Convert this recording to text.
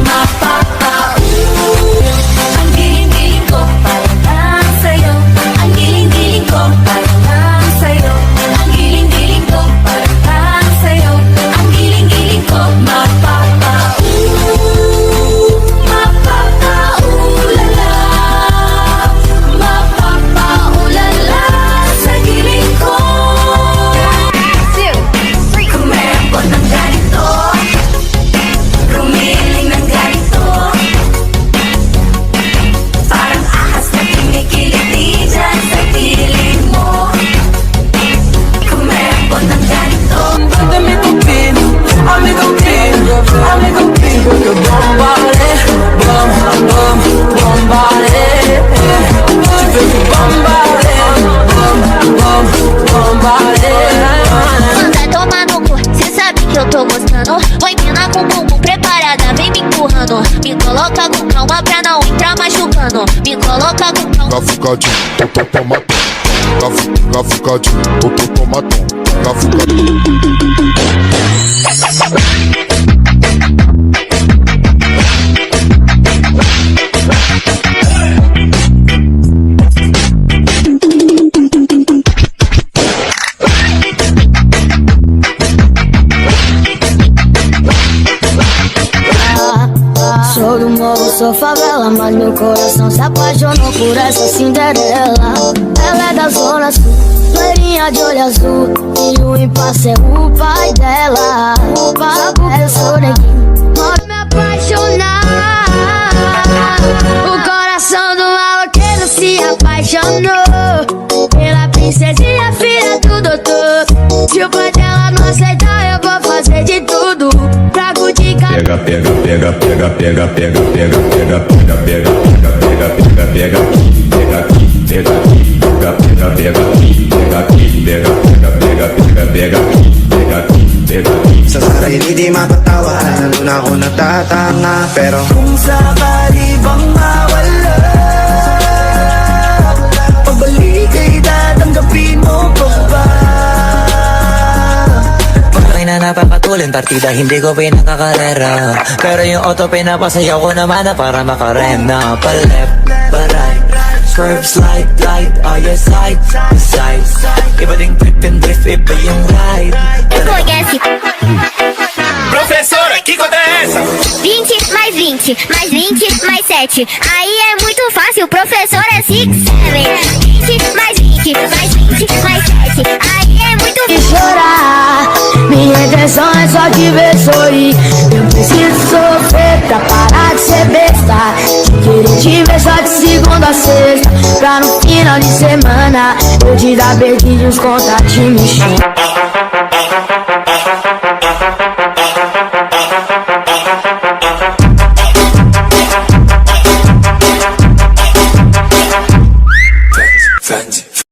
mapapau. Ang giling-giling ko para lang sa'yo. Ang giling-giling ko para lang sa'yo. Ang giling-giling ko para lang sa'yo. Ang giling-giling ko mapapau. Mapapaulala, mapapaulala sa giling ko. Kung meron ko ng ganito, rumiling ng ganito, parang ahas na kinikiliti dyan sa piling mo. Kung meron ko ng ganito, Amigo pin, amigo pin, amigo pin, porque bombale, bom, bom, bombale, te vejo bombale, bom, bom, bombale. Manda tomar no cu, cê sabe que eu tô gostando. Oi, mina com bumbum preparada, vem me empurrando. Me coloca com calma pra não entrar machucando. Me coloca com calma. Gafucadinho, tomatão. Gafucadinho, tomatão. Gafucadinho. Sou do morro, sou favela, mas meu coração se apaixonou por essa Cinderela. Ela é da zona sul, loirinha de olho azul, e o impasse é o pai dela. Sabe que eu sou neguinho, pode me apaixonar. O coração do maloqueiro se apaixonou pela princesinha, filha do doutor. Se o pai dela não aceitar, eu vou fazer de tudo pra curtir. Pega, pega, pega, pega, pega, pega, pega, pega, pega, pega, pega, pega, pega, pega aqui, pega aqui, pega, pega, pega aqui, pega aqui, pega, pega, pega, pega, pega aqui, pega aqui, pega aqui. Sa sarili di mapatawa, nandun ako natatanga. Pero Kung sakali bang mawala, pabalik ay tatanggapin mo pa ba? Pagkain na napapatulin, partida hindi ko pinakakarera. Pero yung auto pinapasayaw ko naman na para makarena. Pa-left, pa-right, swerve, slide, glide, all your side to side. Iba ding trip and drift, iba yung ride. Conhece Professora, que conta é essa? 20 mais 20, mais 20 mais 7. Aí é muito fácil, professor é 6, 7. 20 mais 20, mais 20 mais 7. Aí é muito E chorar, minha intenção é só te ver sorrir. Eu preciso sofrer pra parar de ser besta. Querer te ver só de segunda a sexta, pra no final de semana eu te dar beijinhos, contatinhos.